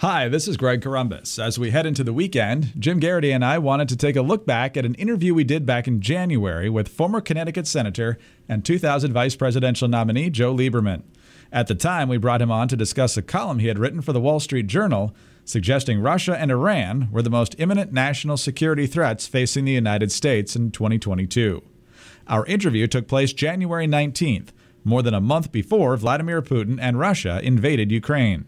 Hi, this is Greg Corombos. As we head into the weekend, Jim Garrity and I wanted to take a look back at an interview we did back in January with former Connecticut Senator and 2000 Vice Presidential nominee Joe Lieberman. At the time, we brought him on to discuss a column he had written for the Wall Street Journal suggesting Russia and Iran were the most imminent national security threats facing the United States in 2022. Our interview took place January 19th, more than a month before Vladimir Putin and Russia invaded Ukraine.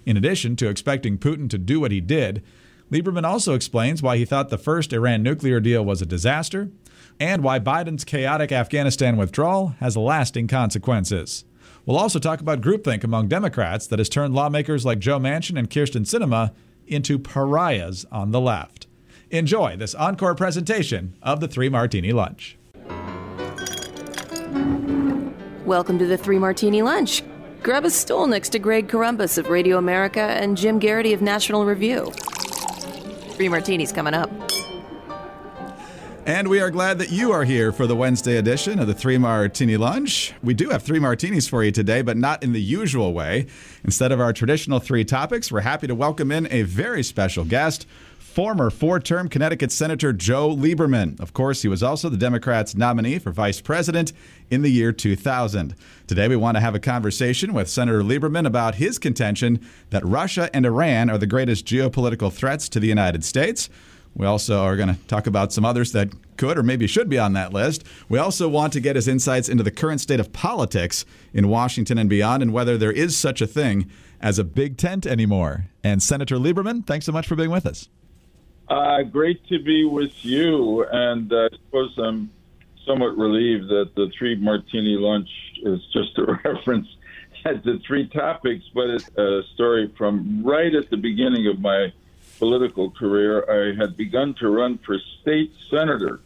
In addition to expecting Putin to do what he did, Lieberman also explains why he thought the first Iran nuclear deal was a disaster and why Biden's chaotic Afghanistan withdrawal has lasting consequences. We'll also talk about groupthink among Democrats that has turned lawmakers like Joe Manchin and Kyrsten Sinema into pariahs on the left. Enjoy this Encore presentation of the Three Martini Lunch. Welcome to the Three Martini Lunch. Grab a stool next to Greg Corombos of Radio America and Jim Garrity of National Review. Three Martinis coming up. And we are glad that you are here for the Wednesday edition of the Three Martini Lunch. We do have three martinis for you today, but not in the usual way. Instead of our traditional three topics, we're happy to welcome in a very special guest, former four-term Connecticut Senator Joe Lieberman. Of course, he was also the Democrats' nominee for vice president in the year 2000. Today, we want to have a conversation with Senator Lieberman about his contention that Russia and Iran are the greatest geopolitical threats to the United States. We also are going to talk about some others that could or maybe should be on that list. We also want to get his insights into the current state of politics in Washington and beyond and whether there is such a thing as a big tent anymore. And Senator Lieberman, thanks so much for being with us. Great to be with you, and I suppose I'm somewhat relieved that the Three Martini Lunch is just a reference at the three topics, but it's a story from right at the beginning of my political career. I had begun to run for state senator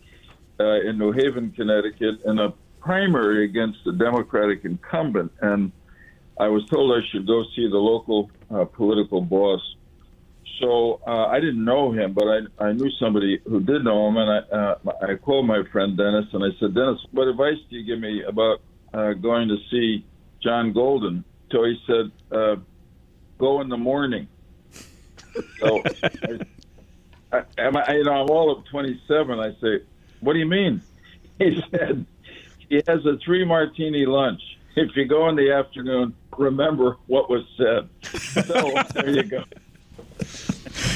in New Haven, Connecticut, in a primary against the Democratic incumbent, and I was told I should go see the local political boss. So I didn't know him, but I knew somebody who did know him, and I called my friend Dennis, and I said, Dennis, what advice do you give me about going to see John Golden? So he said, go in the morning. So I'm all of 27. I say, what do you mean? He said, he has a three martini lunch. If you go in the afternoon, remember what was said. So there you go.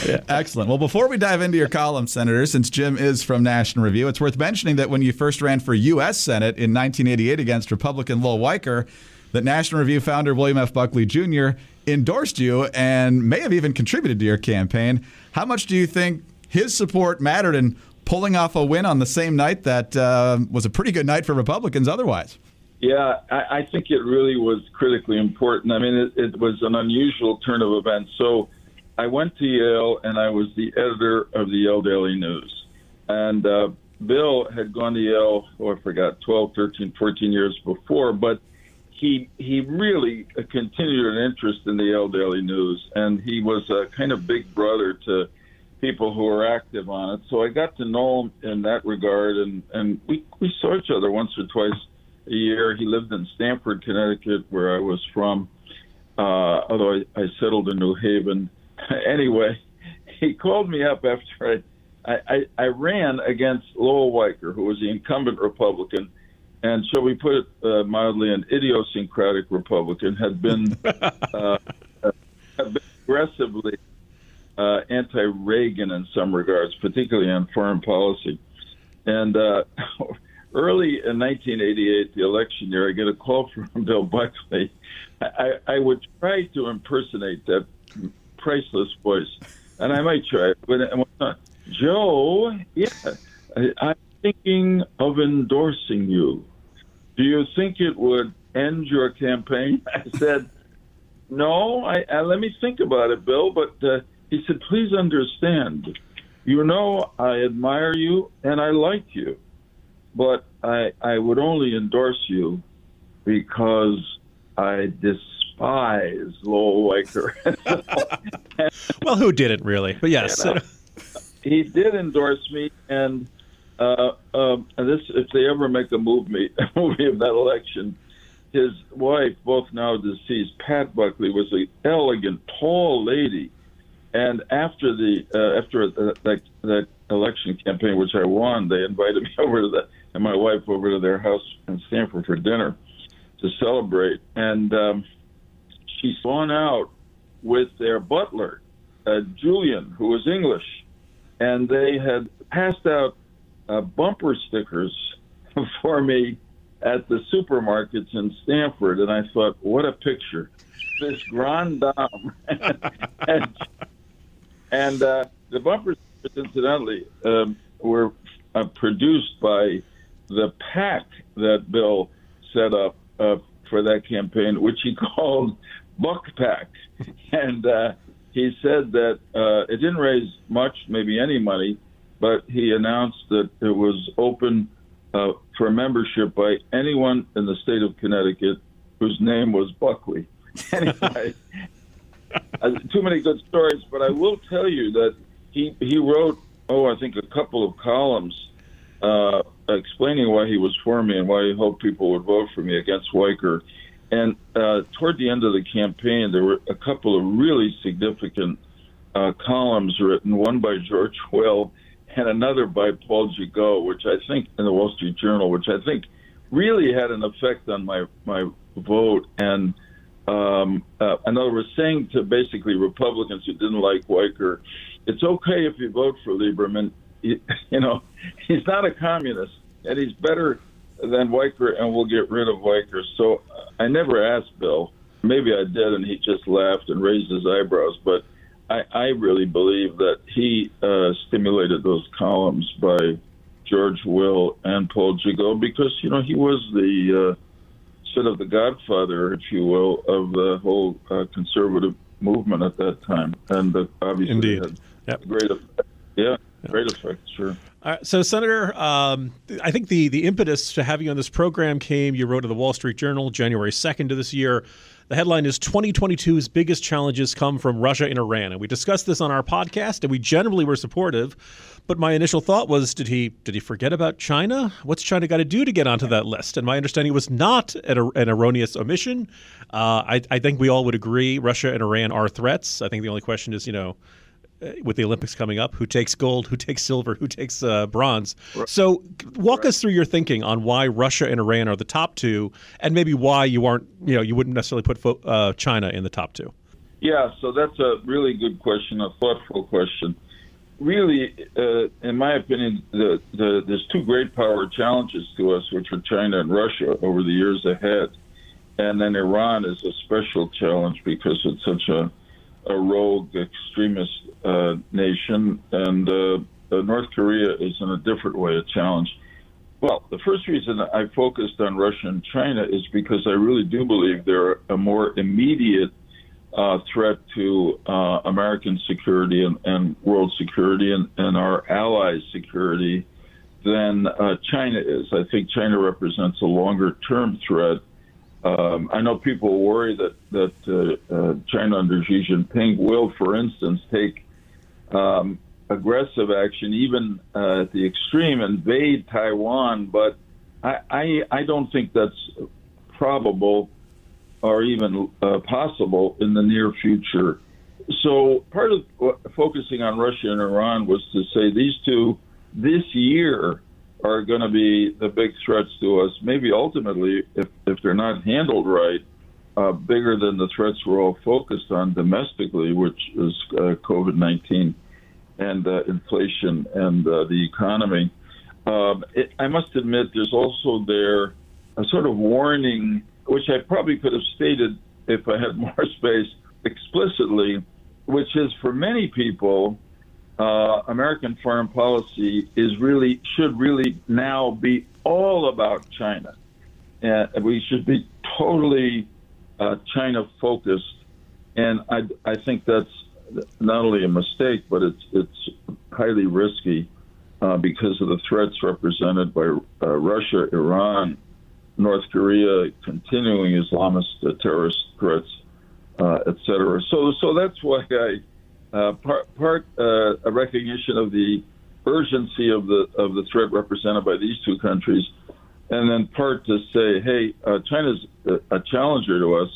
Yeah, excellent. Well, before we dive into your column, Senator, since Jim is from National Review, it's worth mentioning that when you first ran for U.S. Senate in 1988 against Republican Lowell Weicker, that National Review founder William F. Buckley Jr. endorsed you and may have even contributed to your campaign. How much do you think his support mattered in pulling off a win on the same night that was a pretty good night for Republicans otherwise? Yeah, I think it really was critically important. I mean, it was an unusual turn of events. So I went to Yale, and I was the editor of the Yale Daily News. And Bill had gone to Yale, 12, 13, 14 years before, but he really continued an interest in the Yale Daily News, and he was a kind of big brother to people who were active on it. So I got to know him in that regard, and we saw each other once or twice a year. He lived in Stamford, Connecticut, where I was from, although I settled in New Haven. Anyway, he called me up after I ran against Lowell Weicker, who was the incumbent Republican, and shall we put it mildly, an idiosyncratic Republican, had been aggressively anti-Reagan in some regards, particularly on foreign policy. And early in 1988, the election year, I get a call from Bill Buckley. I would try to impersonate that priceless voice, and I might try it, but Joe, yeah, I'm thinking of endorsing you. Do you think it would end your campaign? I said, no, let me think about it, Bill, but he said, please understand, I admire you and I like you, but I would only endorse you because I despise Lowell Weicker. Well, who didn't really? But yes. He did endorse me, and this, if they ever make a movie of that election, his wife, both now deceased, Pat Buckley, was an elegant, tall lady And after that election campaign, which I won, they invited me and my wife over to their house in Stanford for dinner to celebrate. And she's gone out with their butler, Julian, who was English, and they had passed out bumper stickers for me at the supermarkets in Stanford. And I thought, what a picture. This grande dame. and the bumper stickers, incidentally, were produced by the PAC that Bill set up for that campaign, which he called Buck PAC. And he said that it didn't raise much, maybe any money, but he announced that it was open for membership by anyone in the state of Connecticut whose name was Buckley. Anyway, too many good stories, but I will tell you that he wrote, I think a couple of columns explaining why he was for me and why he hoped people would vote for me against Weicker. And toward the end of the campaign, there were a couple of really significant columns written, one by George Will and another by Paul Gigot, which I think, in the Wall Street Journal, which I think really had an effect on my vote. And in other words, saying to basically Republicans who didn't like Weicker, it's okay if you vote for Lieberman. You know, he's not a communist, and he's better than Weicker, and we'll get rid of Weicker. So I never asked Bill. Maybe I did, and he just laughed and raised his eyebrows. But I really believe that he stimulated those columns by George Will and Paul Gigot because, you know, he was the sort of the godfather, if you will, of the whole conservative movement at that time. And obviously Indeed. Had great effect. Yeah, great effect, sure. So, Senator, I think the impetus to have you on this program came, you wrote in the Wall Street Journal January 2nd of this year. The headline is 2022's biggest challenges come from Russia and Iran. And we discussed this on our podcast, and we generally were supportive. But my initial thought was, did he forget about China? What's China got to do to get onto that list? And my understanding was not an erroneous omission. I think we all would agree Russia and Iran are threats. I think the only question is, you know, with the Olympics coming up, who takes gold, who takes silver, who takes bronze. Right. So walk us through your thinking on why Russia and Iran are the top two, and maybe why you wouldn't necessarily put China in the top two. Yeah, so that's a really good question, a thoughtful question. Really, in my opinion, there's two great power challenges to us, which are China and Russia over the years ahead. And then Iran is a special challenge because it's such a rogue extremist nation, and North Korea is in a different way a challenge. Well, the first reason I focused on Russia and China is because I really do believe they're a more immediate threat to American security and world security and our allies' security than China is. I think China represents a longer-term threat. I know people worry that China under Xi Jinping will, for instance, take aggressive action, even at the extreme, invade Taiwan, but I don't think that's probable or even possible in the near future. So part of focusing on Russia and Iran was to say these two this year are going to be the big threats to us, maybe ultimately, if they're not handled right, bigger than the threats we're all focused on domestically, which is COVID-19 and inflation and the economy. I must admit there's also there a sort of warning, which I probably could have stated if I had more space explicitly, which is for many people, American foreign policy should really now be all about China. We should be totally China-focused, and I think that's not only a mistake, but it's highly risky because of the threats represented by Russia, Iran, North Korea, continuing Islamist terrorist threats, et cetera. So that's why part a recognition of the urgency of the threat represented by these two countries, and then part to say, hey, China's a challenger to us,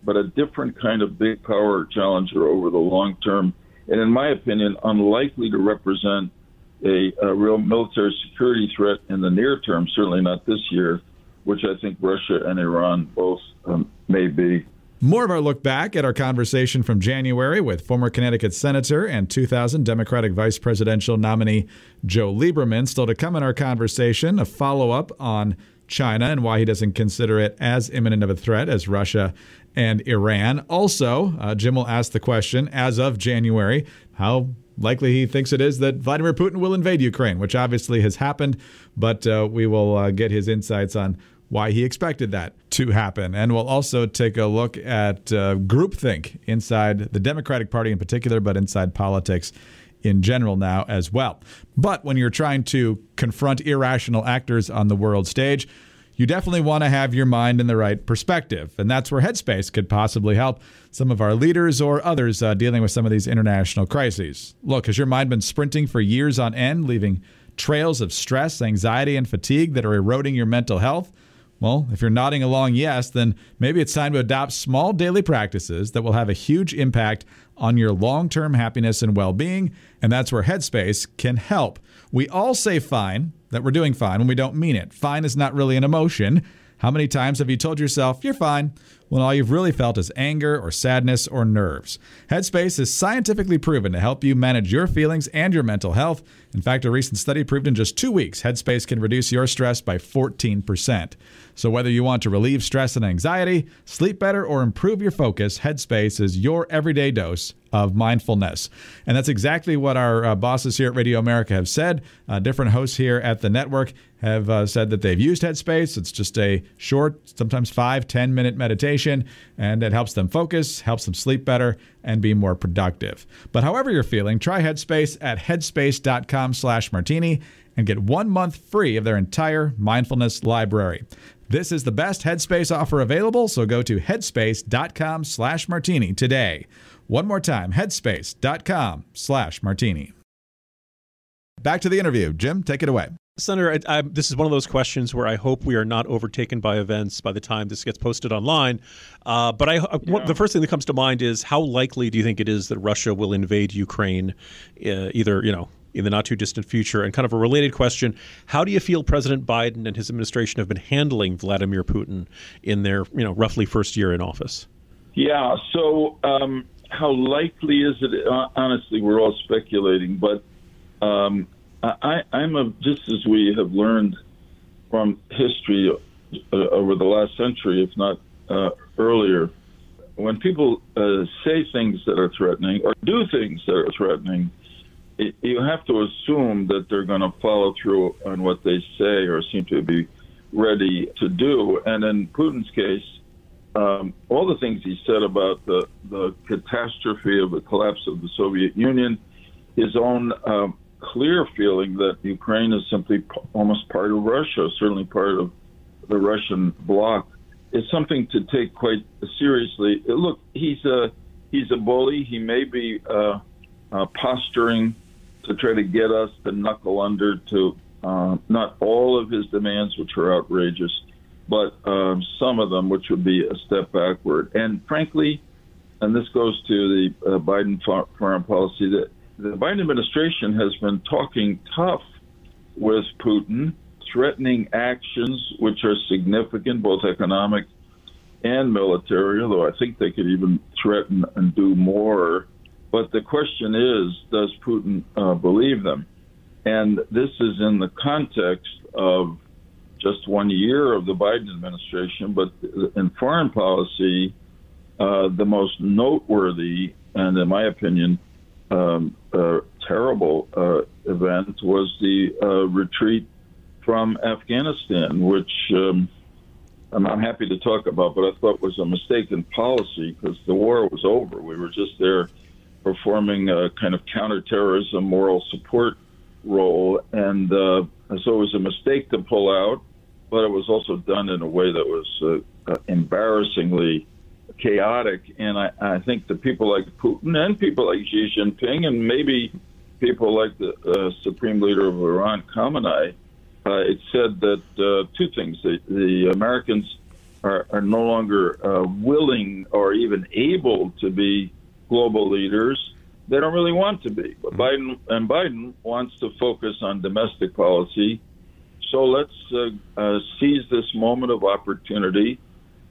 but a different kind of big power challenger over the long term. and in my opinion, unlikely to represent a real military security threat in the near term, certainly not this year, which I think Russia and Iran both may be. More of our look back at our conversation from January with former Connecticut Senator and 2000 Democratic Vice Presidential nominee Joe Lieberman. Still to come in our conversation, a follow-up on China and why he doesn't consider it as imminent of a threat as Russia and Iran. Also, Jim will ask the question, as of January, how likely he thinks it is that Vladimir Putin will invade Ukraine, which obviously has happened, but we will get his insights on why he expected that to happen. And we'll also take a look at groupthink inside the Democratic Party in particular, but inside politics in general now as well. But when you're trying to confront irrational actors on the world stage, you definitely want to have your mind in the right perspective. And that's where Headspace could possibly help some of our leaders or others dealing with some of these international crises. Look, has your mind been sprinting for years on end, leaving trails of stress, anxiety, and fatigue that are eroding your mental health? Well, if you're nodding along yes, then maybe it's time to adopt small daily practices that will have a huge impact on your long-term happiness and well-being, and that's where Headspace can help. We all say fine, that we're doing fine, when we don't mean it. Fine is not really an emotion. How many times have you told yourself you're fine when all you've really felt is anger or sadness or nerves? Headspace is scientifically proven to help you manage your feelings and your mental health. In fact, a recent study proved in just 2 weeks, Headspace can reduce your stress by 14%. So whether you want to relieve stress and anxiety, sleep better, or improve your focus, Headspace is your everyday dose of mindfulness. And that's exactly what our bosses here at Radio America have said. Different hosts here at the network have said that they've used Headspace. It's just a short, sometimes 5-10 minute meditation, and it helps them focus, helps them sleep better, and be more productive. But however you're feeling, try Headspace at headspace.com/martini and get 1 month free of their entire mindfulness library. This is the best Headspace offer available, so go to headspace.com/martini today. One more time, headspace.com/martini. Back to the interview. Jim, take it away. Senator, this is one of those questions where I hope we are not overtaken by events by the time this gets posted online. The first thing that comes to mind is, how likely do you think it is that Russia will invade Ukraine, either in the not too distant future? And kind of a related question, how do you feel President Biden and his administration have been handling Vladimir Putin in their roughly first year in office? Yeah. So how likely is it? Honestly, we're all speculating, but just as we have learned from history over the last century, if not earlier, when people say things that are threatening or do things that are threatening, you have to assume that they're going to follow through on what they say or seem to be ready to do. And in Putin's case, all the things he said about the catastrophe of the collapse of the Soviet Union, his own clear feeling that Ukraine is simply almost part of Russia, certainly part of the Russian bloc, is something to take quite seriously. Look, he's a bully. He may be posturing to try to get us to knuckle under to not all of his demands, which are outrageous, but some of them, which would be a step backward. And frankly, and this goes to the Biden foreign policy, that the Biden administration has been talking tough with Putin, threatening actions which are significant, both economic and military, although I think they could even threaten and do more. But the question is, does Putin believe them? And this is in the context of just 1 year of the Biden administration, but in foreign policy, the most noteworthy and, in my opinion, terrible event was the retreat from Afghanistan, which I'm happy to talk about, but I thought was a mistaken policy because the war was over. We were just there performing a kind of counterterrorism moral support role, and so it was a mistake to pull out, but it was also done in a way that was embarrassingly chaotic. And I think the people like Putin and people like Xi Jinping and maybe people like the Supreme Leader of Iran, Khamenei, it said that two things. The Americans are no longer willing or even able to be global leaders, they don't really want to be. But Biden wants to focus on domestic policy. So let's seize this moment of opportunity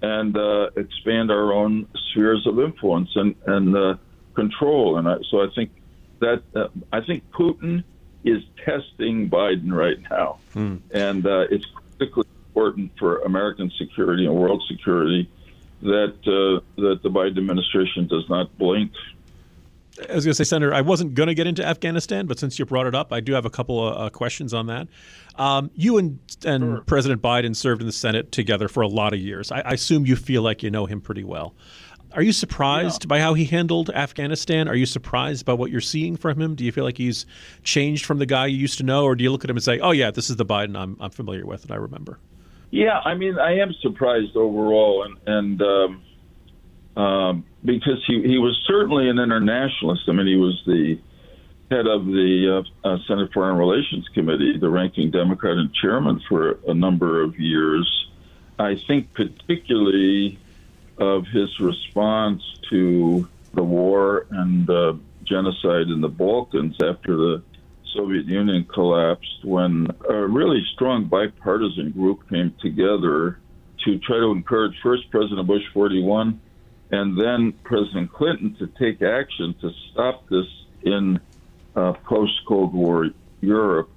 and expand our own spheres of influence and control. And so I think Putin is testing Biden right now, and it's critically important for American security and world security that the Biden administration does not blink. I was going to say, Senator, I wasn't going to get into Afghanistan, but since you brought it up, I do have a couple of questions on that. You and Sure. President Biden served in the Senate together for a lot of years. I assume you feel like you know him pretty well. Are you surprised by how he handled Afghanistan? Are you surprised by what you're seeing from him? Do you feel like he's changed from the guy you used to know, or do you look at him and say, "Oh yeah, this is the Biden I'm familiar with and I remember"? Yeah, I mean, I am surprised overall, and because he was certainly an internationalist. I mean, he was the head of the Senate Foreign Relations Committee, the ranking Democrat and chairman for a number of years. I think particularly of his response to the war and genocide in the Balkans after the Soviet Union collapsed, when a really strong bipartisan group came together to try to encourage first President Bush 41 and then President Clinton to take action to stop this in post-Cold War Europe.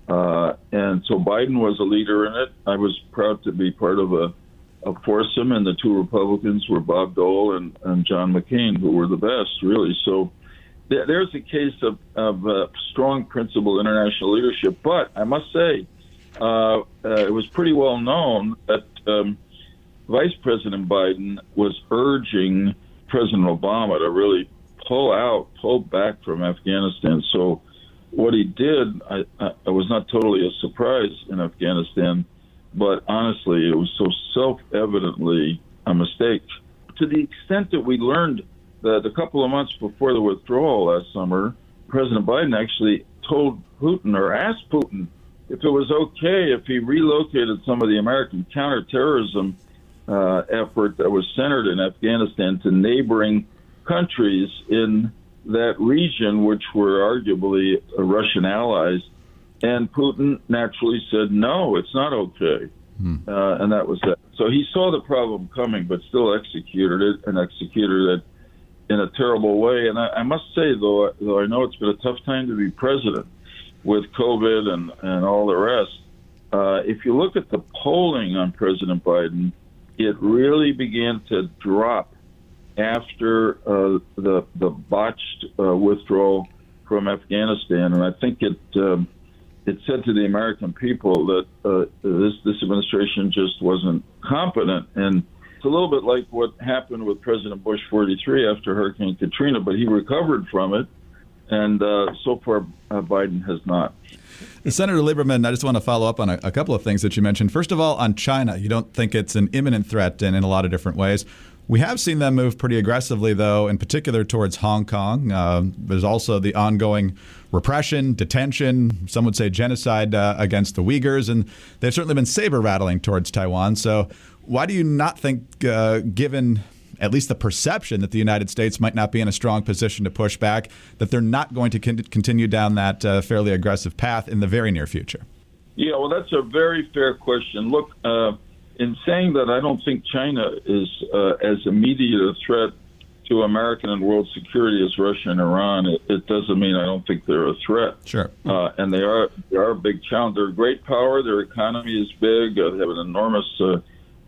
And so Biden was a leader in it. I was proud to be part of a foursome, and the two Republicans were Bob Dole and John McCain, who were the best, really. So there's a case of strong principled international leadership. But I must say, it was pretty well known that Vice President Biden was urging President Obama to really pull back from Afghanistan. So what he did, I was not totally a surprise in Afghanistan, but honestly, it was so self-evidently a mistake. To the extent that we learned that a couple of months before the withdrawal last summer, President Biden actually told Putin, or asked Putin, if it was okay if he relocated some of the American counterterrorism effort that was centered in Afghanistan to neighboring countries in that region, which were arguably Russian allies. And Putin naturally said, no, it's not okay. And that was that. So he saw the problem coming, but still executed it in a terrible way. And I must say, though I know it's been a tough time to be president with COVID and all the rest, if you look at the polling on President Biden, it really began to drop after the botched withdrawal from Afghanistan. And I think it said to the American people that this administration just wasn't competent. And it's a little bit like what happened with President Bush 43 after Hurricane Katrina, but he recovered from it. And so far, Biden has not. Senator Lieberman, I just want to follow up on a couple of things that you mentioned. First of all, on China, you don't think it's an imminent threat in a lot of different ways. We have seen them move pretty aggressively, though, in particular towards Hong Kong. There's also the ongoing repression, detention, some would say genocide against the Uyghurs, and they've certainly been saber-rattling towards Taiwan. So why do you not think, given at least the perception that the United States might not be in a strong position to push back, that they're not going to continue down that fairly aggressive path in the very near future? Yeah, well, that's a very fair question. Look, in saying that I don't think China is as immediate a threat to American and world security as Russia and Iran, it doesn't mean I don't think they're a threat. Sure. And they are a big challenge. They're a great power. Their economy is big. They have an enormous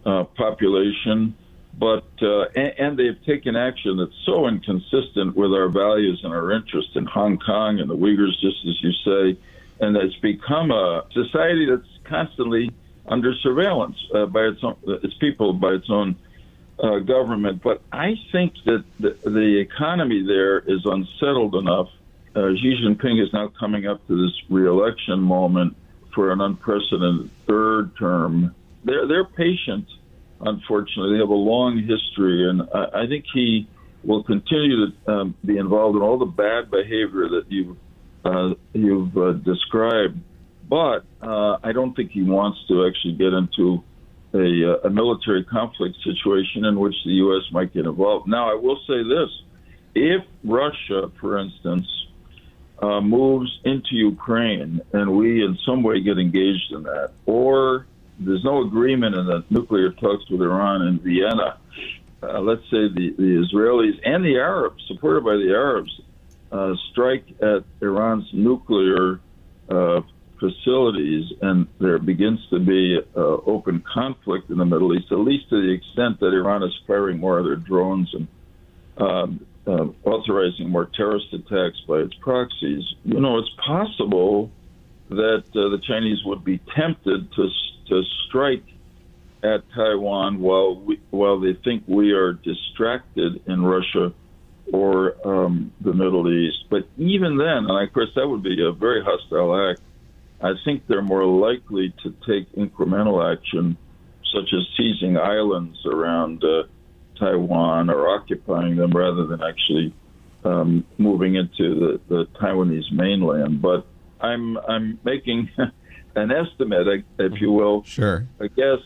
population. But and they've taken action that's so inconsistent with our values and our interests in Hong Kong and the Uyghurs, just as you say. And it's become a society that's constantly under surveillance by its people, by its own government. But I think that the economy there is unsettled enough. Xi Jinping is now coming up to this re-election moment for an unprecedented third term. They're patient. Unfortunately, they have a long history, and I think he will continue to be involved in all the bad behavior that you've described. But I don't think he wants to actually get into a military conflict situation in which the U.S. might get involved. Now, I will say this. if Russia, for instance, moves into Ukraine and we in some way get engaged in that, or there's no agreement in the nuclear talks with Iran in Vienna, let's say the Israelis and the Arabs, supported by the Arabs, strike at Iran's nuclear facilities, and there begins to be open conflict in the Middle East, at least to the extent that Iran is firing more of their drones and authorizing more terrorist attacks by its proxies. It's possible that the Chinese would be tempted to strike at Taiwan while they think we are distracted in Russia or the Middle East. But even then, and of course that would be a very hostile act, I think they're more likely to take incremental action, such as seizing islands around Taiwan or occupying them rather than actually moving into the Taiwanese mainland. But I'm making an estimate, if you will. Sure. I guess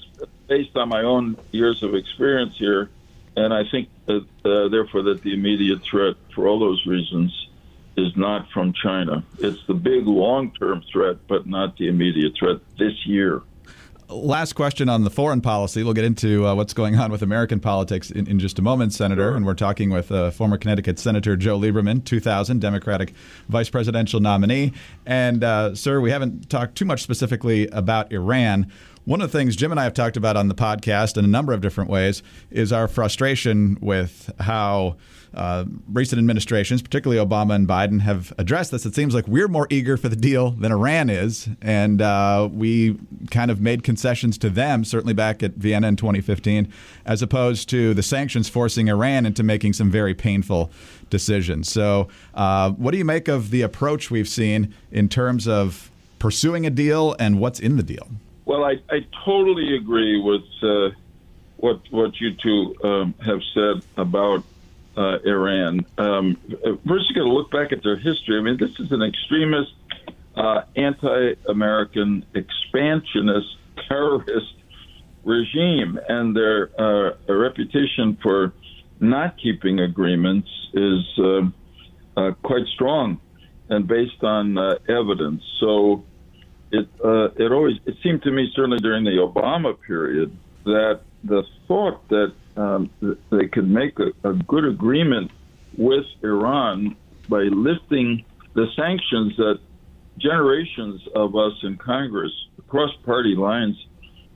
based on my own years of experience here, and I think that therefore that the immediate threat for all those reasons is not from China. It's the big long-term threat, but not the immediate threat this year. Last question on the foreign policy. We'll get into what's going on with American politics in just a moment, Senator. Sure. And we're talking with former Connecticut Senator Joe Lieberman, 2000 Democratic vice presidential nominee. And, sir, we haven't talked too much specifically about Iran. One of the things Jim and I have talked about on the podcast in a number of different ways is our frustration with how recent administrations, particularly Obama and Biden, have addressed this. It seems like we're more eager for the deal than Iran is, and we kind of made concessions to them, certainly back at Vienna in 2015, as opposed to the sanctions forcing Iran into making some very painful decisions. So what do you make of the approach we've seen in terms of pursuing a deal and what's in the deal? Well, I totally agree with what you two have said about Iran. First, you got to look back at their history. I mean, this is an extremist, anti-American, expansionist, terrorist regime, and their reputation for not keeping agreements is quite strong and based on evidence. So it seemed to me, certainly during the Obama period, that the thought that they could make a good agreement with Iran by lifting the sanctions that generations of us in Congress, across party lines,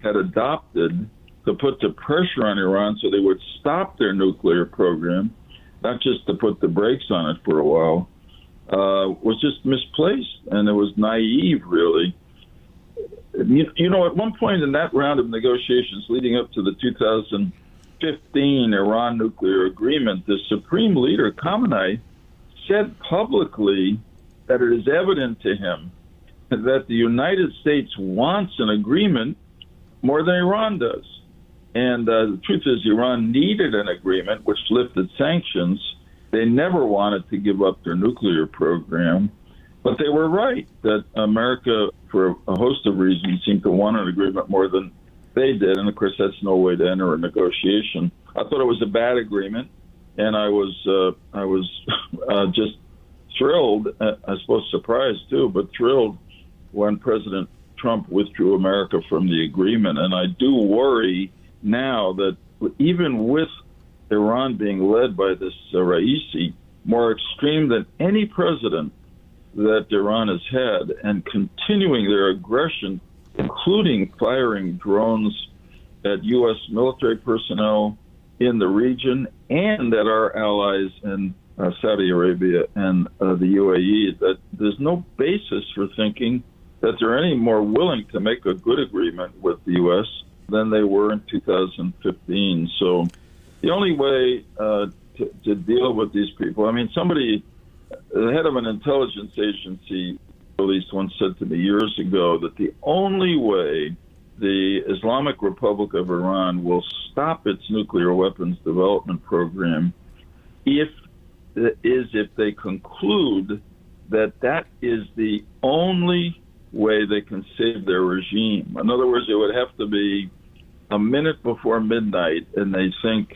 had adopted to put the pressure on Iran so they would stop their nuclear program, not just to put the brakes on it for a while, was just misplaced, and it was naive, really. At one point in that round of negotiations leading up to the 2015 Iran nuclear agreement, the Supreme Leader, Khamenei, said publicly that it is evident to him that the United States wants an agreement more than Iran does. And the truth is, Iran needed an agreement which lifted sanctions. They never wanted to give up their nuclear program. But they were right that America, for a host of reasons, seemed to want an agreement more than they did. And, of course, that's no way to enter a negotiation. I thought it was a bad agreement, and I was just thrilled, I suppose surprised too, but thrilled when President Trump withdrew America from the agreement. And I do worry now that even with Iran being led by this Raisi, more extreme than any president that Iran has had, and continuing their aggression, including firing drones at U.S. military personnel in the region and at our allies in Saudi Arabia and the UAE, that there's no basis for thinking that they're any more willing to make a good agreement with the U.S. than they were in 2015. So the only way to deal with these people, I mean, the head of an intelligence agency, at least once said to me years ago, that the only way the Islamic Republic of Iran will stop its nuclear weapons development program if they conclude that is the only way they can save their regime. In other words, it would have to be a minute before midnight, and they think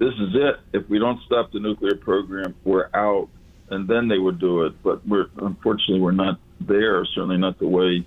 this is it. If we don't stop the nuclear program, we're out. And then they would do it. But unfortunately, we're not there, certainly not the way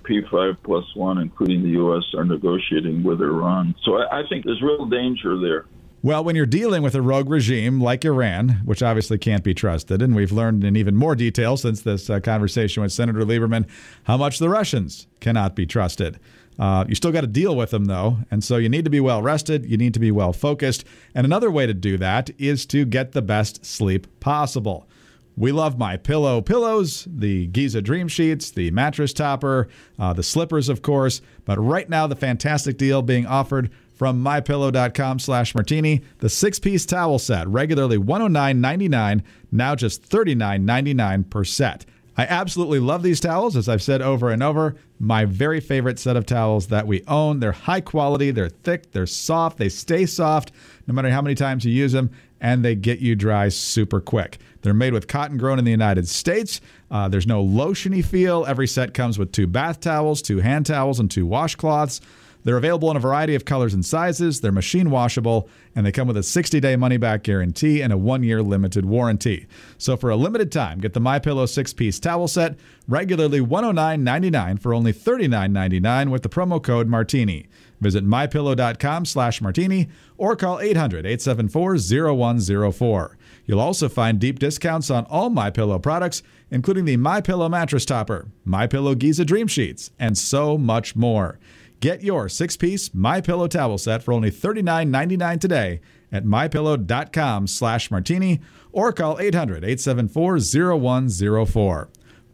P5+1, including the U.S., are negotiating with Iran. So I think there's real danger there. Well, when you're dealing with a rogue regime like Iran, which obviously can't be trusted, and we've learned in even more detail since this conversation with Senator Lieberman how much the Russians cannot be trusted. You still got to deal with them, though, and so you need to be well rested. You need to be well focused. And another way to do that is to get the best sleep possible. We love MyPillow pillows, the Giza Dream Sheets, the mattress topper, the slippers, of course. But right now, the fantastic deal being offered from MyPillow.com/Martini, the 6-piece towel set, regularly $109.99, now just $39.99 per set. I absolutely love these towels, as I've said over and over. My very favorite set of towels that we own. They're high quality, they're thick, they're soft, they stay soft no matter how many times you use them, and they get you dry super quick. They're made with cotton grown in the United States. There's no lotiony feel. Every set comes with 2 bath towels, 2 hand towels, and 2 washcloths. They're available in a variety of colors and sizes. They're machine washable, and they come with a 60-day money-back guarantee and a 1-year limited warranty. So for a limited time, get the MyPillow 6-piece towel set, regularly $109.99 for only $39.99 with the promo code Martini. Visit MyPillow.com/Martini or call 800-874-0104. You'll also find deep discounts on all MyPillow products, including the MyPillow mattress topper, MyPillow Giza Dream Sheets, and so much more. Get your 6-piece MyPillow towel set for only $39.99 today at MyPillow.com/Martini or call 800-874-0104.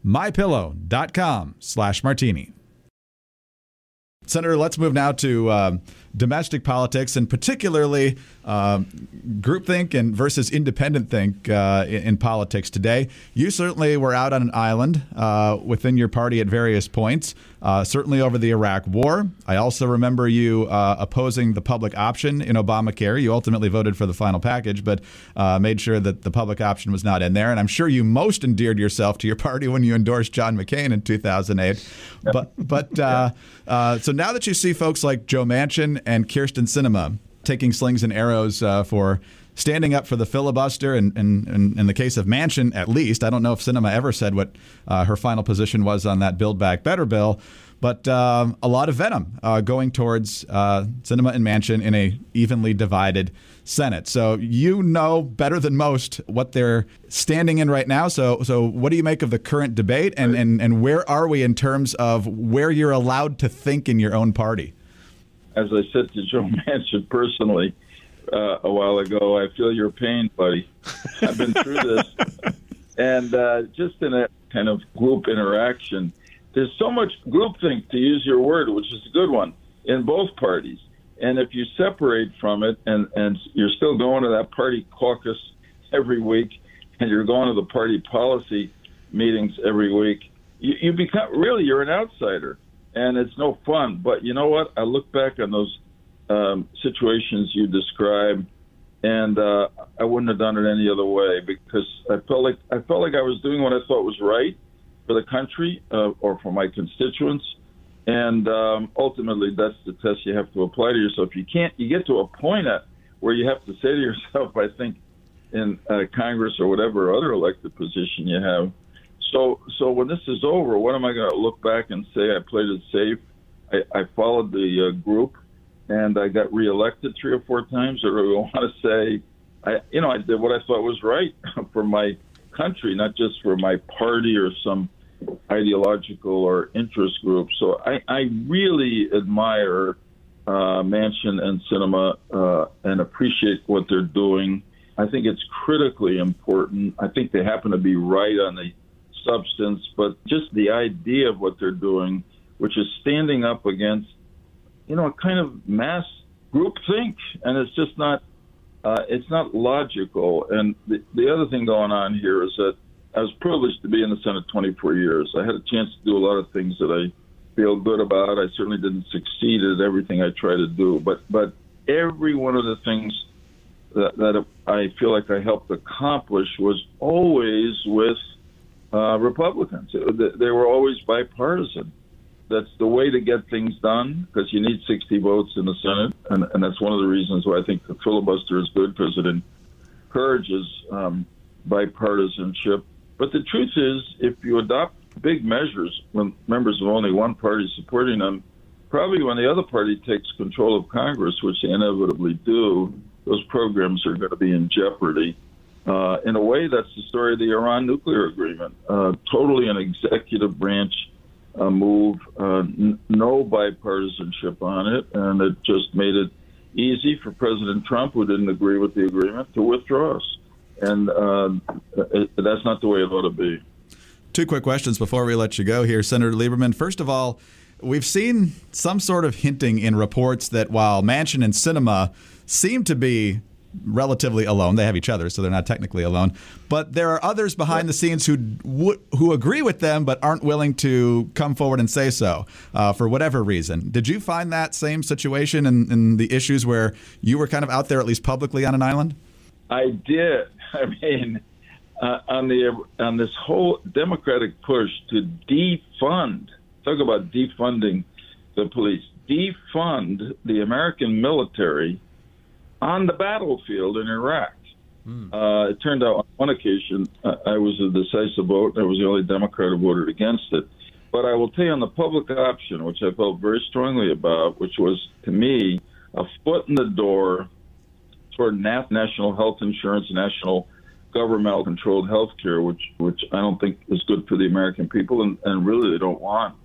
MyPillow.com/Martini. Senator, let's move now to domestic politics, and particularly groupthink and versus independent think in politics today. You certainly were out on an island within your party at various points, certainly over the Iraq War. I also remember you opposing the public option in Obamacare. You ultimately voted for the final package, but made sure that the public option was not in there. And I'm sure you most endeared yourself to your party when you endorsed John McCain in 2008. So now that you see folks like Joe Manchin and Kyrsten Sinema taking slings and arrows for standing up for the filibuster, and in the case of Manchin, at least, I don't know if Sinema ever said what her final position was on that Build Back Better bill, but a lot of venom going towards Sinema and Manchin in a evenly divided Senate. So you know better than most what they're standing in right now. So what do you make of the current debate, and where are we in terms of where you're allowed to think in your own party? As I said to Joe Manchin personally a while ago, I feel your pain, buddy. I've been through this. And just in a kind of group interaction, there's so much groupthink, to use your word, which is a good one, in both parties. And if you separate from it and you're still going to that party caucus every week and you're going to the party policy meetings every week, you become, really, you're an outsider. And it's no fun. But you know what? I look back on those situations you described, and I wouldn't have done it any other way, because I felt like I was doing what I thought was right for the country or for my constituents. And ultimately, that's the test you have to apply to yourself. You get to a point where you have to say to yourself, I think, in Congress or whatever other elected position you have, So when this is over, what am I going to look back and say? I played it safe. I followed the group, and I got reelected 3 or 4 times. Or I want to say, I did what I thought was right for my country, not just for my party or some ideological or interest group. So I really admire Manchin and Sinema and appreciate what they're doing. I think it's critically important. I think they happen to be right on the substance, but just the idea of what they're doing, which is standing up against, a kind of mass groupthink, and it's just not, it's not logical. And the other thing going on here is that I was privileged to be in the Senate 24 years. I had a chance to do a lot of things that I feel good about. I certainly didn't succeed at everything I try to do, but every one of the things that I feel like I helped accomplish was always with Republicans. They were always bipartisan. That's the way to get things done, because you need 60 votes in the Senate, and that's one of the reasons why I think the filibuster is good, because it encourages bipartisanship. But the truth is, if you adopt big measures when members of only one party supporting them, probably when the other party takes control of Congress, which they inevitably do, those programs are going to be in jeopardy. In a way, that's the story of the Iran nuclear agreement. Totally an executive branch move, no bipartisanship on it, and it just made it easy for President Trump, who didn't agree with the agreement, to withdraw us. And that's not the way it ought to be. Two quick questions before we let you go here, Senator Lieberman. First of all, we've seen some sort of hinting in reports that while Manchin and Sinema seem to be relatively alone, they have each other, so they're not technically alone, but there are others behind the scenes who agree with them but aren't willing to come forward and say so for whatever reason. Did you find that same situation in the issues where you were kind of out there, at least publicly, on an island? I did. I mean, on this whole Democratic push to defund, talk about defunding the police, defund the American military on the battlefield in Iraq. It turned out on one occasion I was a decisive vote. I was the only Democrat who voted against it. But I will tell you, on the public option, which I felt very strongly about, which was, to me, a foot in the door toward national health insurance, national governmental-controlled health care, which I don't think is good for the American people, and really they don't want.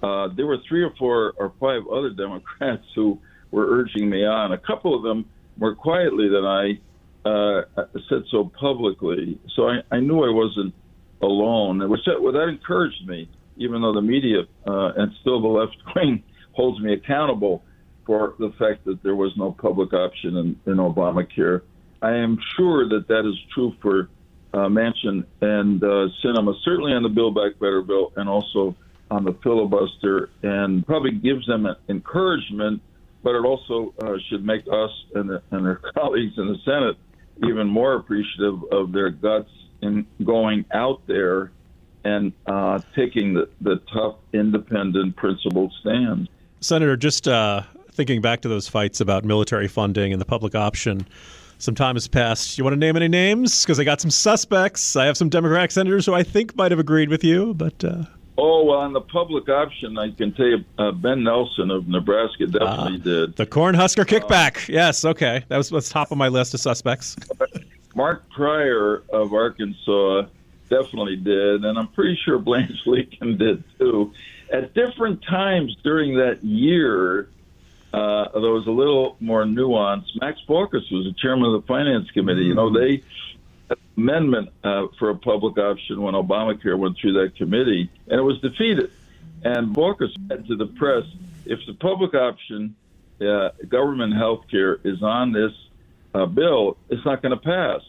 There were 3 or 4 or 5 other Democrats who were urging me on. A couple of them more quietly than I said so publicly. So I knew I wasn't alone. That encouraged me, even though the media and still the left wing holds me accountable for the fact that there was no public option in Obamacare. I am sure that is true for Manchin and Sinema, certainly on the Build Back Better bill and also on the filibuster, and probably gives them an encouragement, but it also should make us and their colleagues in the Senate even more appreciative of their guts in going out there and taking the tough, independent, principled stand. Senator, just thinking back to those fights about military funding and the public option, some time has passed. You want to name any names? Because I got some suspects. I have some Democratic senators who I think might have agreed with you, but... Oh, well, on the public option, I can tell you Ben Nelson of Nebraska definitely did. The Cornhusker kickback. Yes, okay. That was top of my list of suspects. Mark Pryor of Arkansas definitely did, and I'm pretty sure Blanche Leakin did too. At different times during that year, there was a little more nuance. Max Baucus was the chairman of the Finance Committee. You know, they amendment for a public option when Obamacare went through that committee, and it was defeated. And Baucus said to the press, if the public option, government health care, is on this bill, it's not going to pass.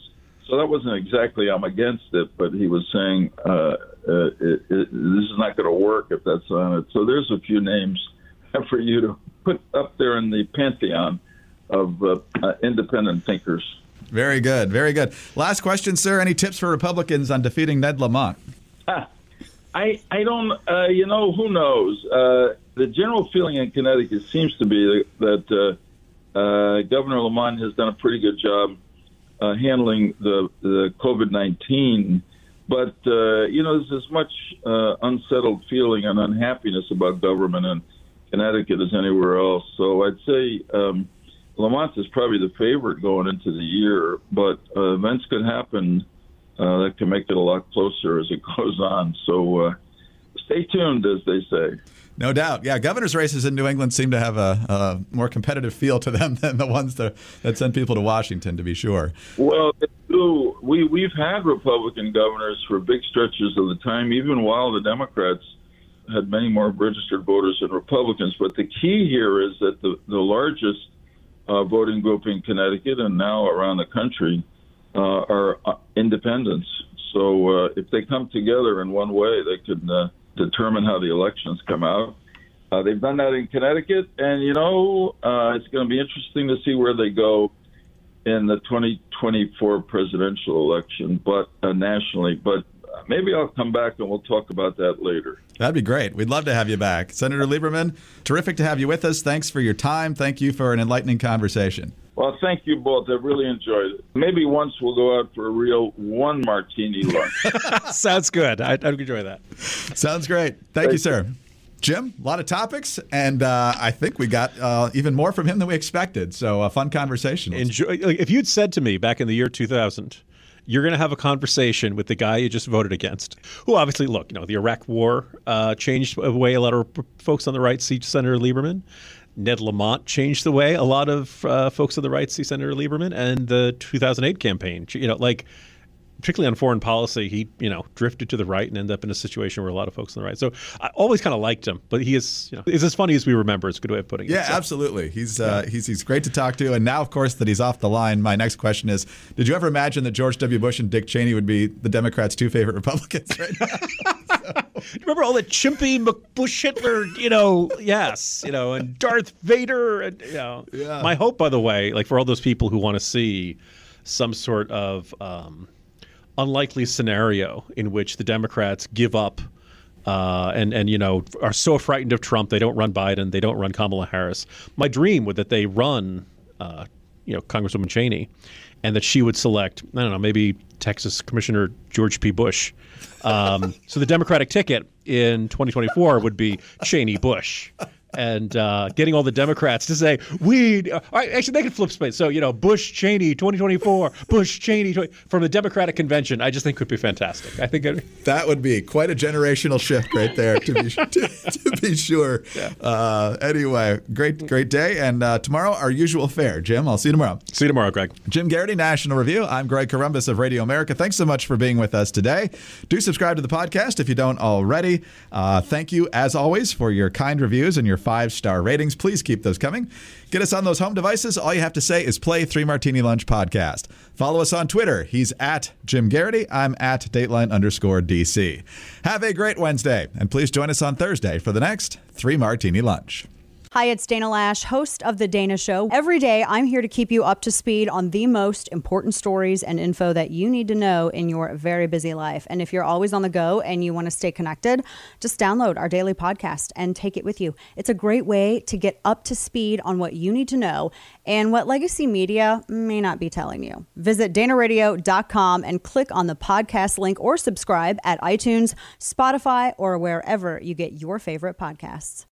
So that wasn't exactly I'm against it, but he was saying this is not going to work if that's on it. So there's a few names for you to put up there in the pantheon of independent thinkers. Very good. Very good. Last question, sir. Any tips for Republicans on defeating Ned Lamont? I don't, who knows? The general feeling in Connecticut seems to be that Governor Lamont has done a pretty good job handling the COVID-19. But, there's as much unsettled feeling and unhappiness about government in Connecticut as anywhere else. So I'd say Lamont is probably the favorite going into the year, but events could happen that can make it a lot closer as it goes on. So stay tuned, as they say. No doubt. Yeah, governor's races in New England seem to have a more competitive feel to them than the ones that send people to Washington, to be sure. Well, they do. We've had Republican governors for big stretches of the time, even while the Democrats had many more registered voters than Republicans. But the key here is that the largest voting group in Connecticut and now around the country are independents. So if they come together in one way, they could determine how the elections come out. They've done that in Connecticut, and, it's going to be interesting to see where they go in the 2024 presidential election, but nationally. But maybe I'll come back and we'll talk about that later. That'd be great. We'd love to have you back. Senator Lieberman, terrific to have you with us. Thanks for your time. Thank you for an enlightening conversation. Well, thank you both. I really enjoyed it. Maybe once we'll go out for a real one martini lunch. Sounds good. I'd enjoy that. Sounds great. Thank you, sir. Jim, a lot of topics, and I think we got even more from him than we expected. So a fun conversation. If you'd said to me back in the year 2000, you're going to have a conversation with the guy you just voted against, who obviously, look, the Iraq War changed the way a lot of folks on the right see Senator Lieberman. Ned Lamont changed the way a lot of folks on the right see Senator Lieberman, and the 2008 campaign. Particularly on foreign policy, he drifted to the right and ended up in a situation where a lot of folks on the right. So I always kind of liked him, but he is is as funny as we remember. It's a good way of putting it. Yeah, so. Absolutely. He's great to talk to. And now, of course, that he's off the line, my next question is: did you ever imagine that George W. Bush and Dick Cheney would be the Democrats' two favorite Republicans right now? Remember all the chimpy Bush Hitler, yes, and Darth Vader, and Yeah. My hope, by the way, like for all those people who want to see some sort of unlikely scenario in which the Democrats give up and are so frightened of Trump they don't run Biden, they don't run Kamala Harris. My dream would that they run Congresswoman Cheney, and that she would select, I don't know, maybe Texas Commissioner George P. Bush. So the Democratic ticket in 2024 would be Cheney Bush. And getting all the Democrats to say, actually, they could flip space. So, Bush, Cheney, 2024, Bush, Cheney, from the Democratic convention, I just think could be fantastic. I think that would be quite a generational shift right there, to be sure. Yeah. Anyway, great day. And tomorrow, our usual fare. Jim, I'll see you tomorrow. See you tomorrow, Greg. Jim Garrity, National Review. I'm Greg Corombos of Radio America. Thanks so much for being with us today. Do subscribe to the podcast if you don't already. Thank you, as always, for your kind reviews and your 5-star ratings. Please keep those coming. Get us on those home devices. All you have to say is play 3 Martini Lunch podcast. Follow us on Twitter. He's at Jim Garrity. I'm at Dateline_DC. Have a great Wednesday, and please join us on Thursday for the next 3 Martini Lunch. Hi, it's Dana Lash, host of The Dana Show. Every day, I'm here to keep you up to speed on the most important stories and info that you need to know in your very busy life. And if you're always on the go and you want to stay connected, just download our daily podcast and take it with you. It's a great way to get up to speed on what you need to know and what legacy media may not be telling you. Visit danaradio.com and click on the podcast link or subscribe at iTunes, Spotify, or wherever you get your favorite podcasts.